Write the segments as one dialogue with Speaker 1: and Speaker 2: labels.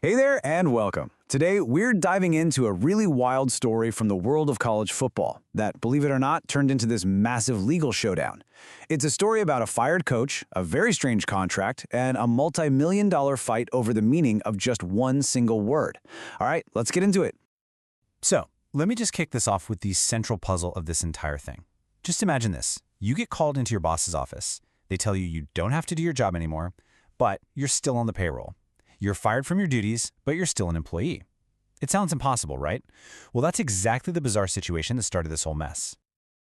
Speaker 1: Hey there and welcome. Today, we're diving into a really wild story from the world of college football that, believe it or not, turned into this massive legal showdown. It's a story about a fired coach, a very strange contract, and a multi-million-dollar fight over the meaning of just one single word. All right, let's get into it.
Speaker 2: So, let me just kick this off with the central puzzle of this entire thing. Just imagine this. You get called into your boss's office. They tell you you don't have to do your job anymore, but you're still on the payroll. You're fired from your duties, but you're still an employee. It sounds impossible, right? Well, that's exactly the bizarre situation that started this whole mess.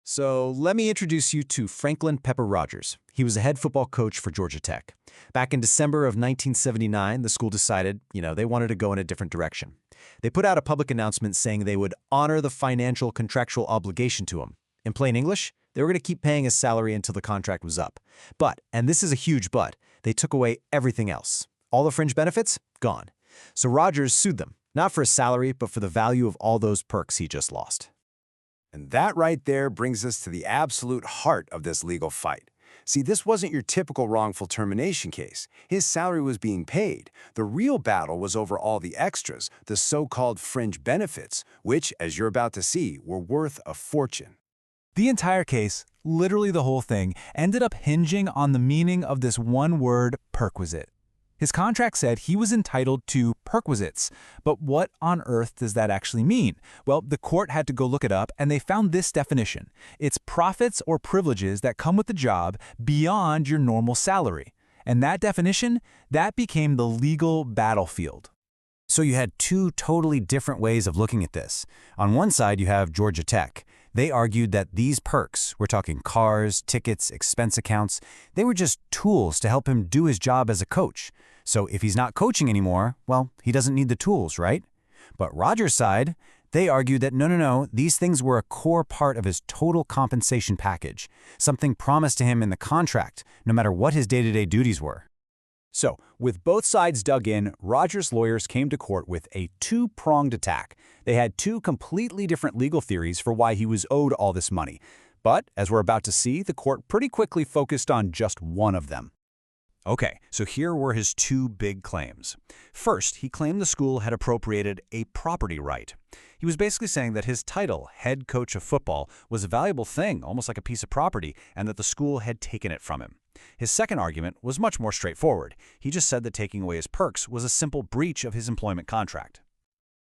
Speaker 2: So let me introduce you to Franklin Pepper Rodgers. He was a head football coach for Georgia Tech. Back in December of 1979, the school decided, they wanted to go in a different direction. They put out a public announcement saying they would honor the financial contractual obligation to him. In plain English, they were going to keep paying his salary until the contract was up. But, and this is a huge but, they took away everything else. All the fringe benefits? Gone. So Rodgers sued them, not for his salary, but for the value of all those perks he just lost.
Speaker 3: And that right there brings us to the absolute heart of this legal fight. See, this wasn't your typical wrongful termination case. His salary was being paid. The real battle was over all the extras, the so-called fringe benefits, which, as you're about to see, were worth a fortune.
Speaker 2: The entire case, literally the whole thing, ended up hinging on the meaning of this one word, perquisite. His contract said he was entitled to perquisites, but what on earth does that actually mean? Well, the court had to go look it up, and they found this definition. It's profits or privileges that come with the job beyond your normal salary. And that definition, that became the legal battlefield. So you had two totally different ways of looking at this. On one side, you have Georgia Tech. They argued that these perks, we're talking cars, tickets, expense accounts, they were just tools to help him do his job as a coach. So if he's not coaching anymore, well, he doesn't need the tools, right? But Rodgers' side, they argued that no, these things were a core part of his total compensation package, something promised to him in the contract, no matter what his day-to-day duties were. So, with both sides dug in, Rodgers' lawyers came to court with a two-pronged attack. They had two completely different legal theories for why he was owed all this money. But, as we're about to see, the court pretty quickly focused on just one of them. Okay, so here were his two big claims. First, he claimed the school had appropriated a property right. He was basically saying that his title, head coach of football, was a valuable thing, almost like a piece of property, and that the school had taken it from him. His second argument was much more straightforward. He just said that taking away his perks was a simple breach of his employment contract.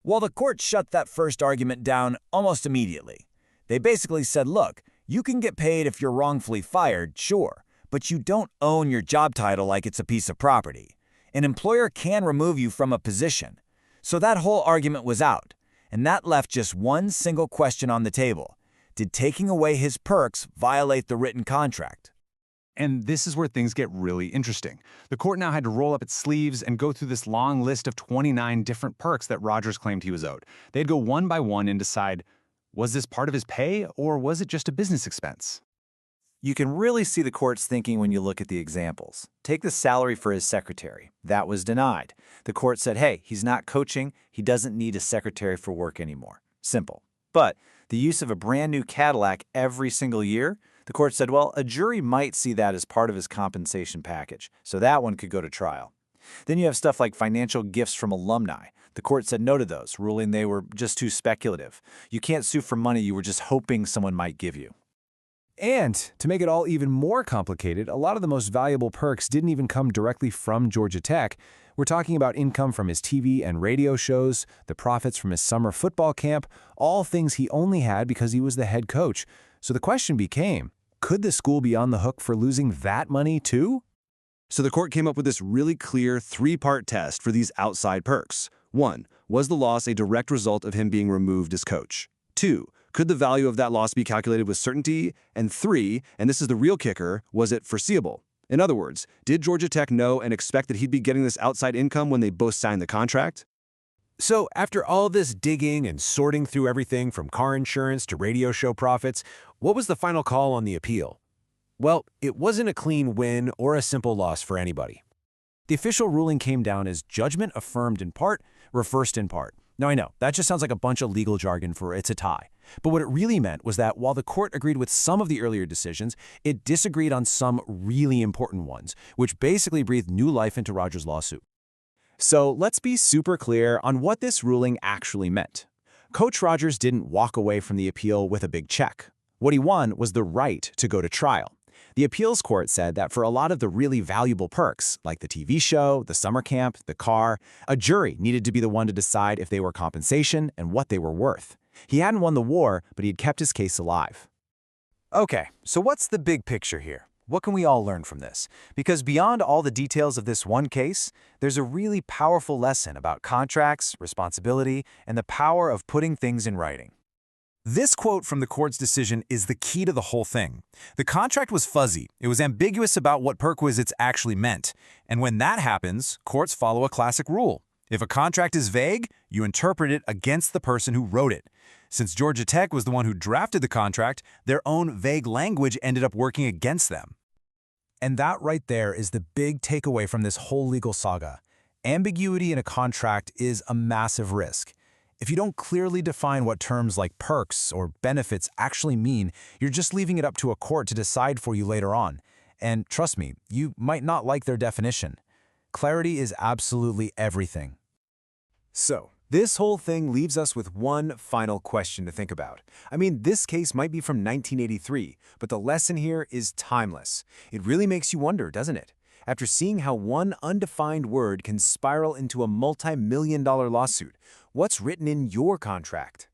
Speaker 4: Well, the court shut that first argument down almost immediately. They basically said, look, you can get paid if you're wrongfully fired, sure, but you don't own your job title like it's a piece of property. An employer can remove you from a position. So that whole argument was out, and that left just one single question on the table. Did taking away his perks violate the written contract?
Speaker 5: And this is where things get really interesting. The court now had to roll up its sleeves and go through this long list of 29 different perks that Rodgers claimed he was owed. They'd go one by one and decide, was this part of his pay or was it just a business expense?
Speaker 4: You can really see the court's thinking when you look at the examples. Take the salary for his secretary. That was denied. The court said, hey, he's not coaching. He doesn't need a secretary for work anymore. Simple. But the use of a brand new Cadillac every single year, the court said, well, a jury might see that as part of his compensation package, so that one could go to trial. Then you have stuff like financial gifts from alumni. The court said no to those, ruling they were just too speculative. You can't sue for money you were just hoping someone might give you.
Speaker 2: And to make it all even more complicated, a lot of the most valuable perks didn't even come directly from Georgia Tech. We're talking about income from his TV and radio shows, the profits from his summer football camp, all things he only had because he was the head coach. So the question became, could the school be on the hook for losing that money too?
Speaker 3: So the court came up with this really clear three-part test for these outside perks. 1. Was the loss a direct result of him being removed as coach? 2. Could the value of that loss be calculated with certainty? And 3, and this is the real kicker, was it foreseeable? In other words, did Georgia Tech know and expect that he'd be getting this outside income when they both signed the contract?
Speaker 6: So after all this digging and sorting through everything from car insurance to radio show profits, what was the final call on the appeal? Well, it wasn't a clean win or a simple loss for anybody.
Speaker 2: The official ruling came down as judgment affirmed in part, reversed in part. Now I know, that just sounds like a bunch of legal jargon for it's a tie. But what it really meant was that while the court agreed with some of the earlier decisions, it disagreed on some really important ones, which basically breathed new life into Rodgers' lawsuit.
Speaker 1: So let's be super clear on what this ruling actually meant. Coach Rodgers didn't walk away from the appeal with a big check. What he won was the right to go to trial. The appeals court said that for a lot of the really valuable perks, like the TV show, the summer camp, the car, a jury needed to be the one to decide if they were compensation and what they were worth. He hadn't won the war, but he had kept his case alive.
Speaker 2: Okay, so what's the big picture here? What can we all learn from this? Because beyond all the details of this one case, there's a really powerful lesson about contracts, responsibility, and the power of putting things in writing. This quote from the court's decision is the key to the whole thing. The contract was fuzzy. It was ambiguous about what perquisites actually meant. And when that happens, courts follow a classic rule. If a contract is vague, you interpret it against the person who wrote it. Since Georgia Tech was the one who drafted the contract, their own vague language ended up working against them.
Speaker 1: And that right there is the big takeaway from this whole legal saga. Ambiguity in a contract is a massive risk. If you don't clearly define what terms like perks or benefits actually mean, you're just leaving it up to a court to decide for you later on. And trust me, you might not like their definition. Clarity is absolutely everything.
Speaker 2: So, this whole thing leaves us with one final question to think about. I mean, this case might be from 1983, but the lesson here is timeless. It really makes you wonder, doesn't it? After seeing how one undefined word can spiral into a multi-million-dollar lawsuit, what's written in your contract?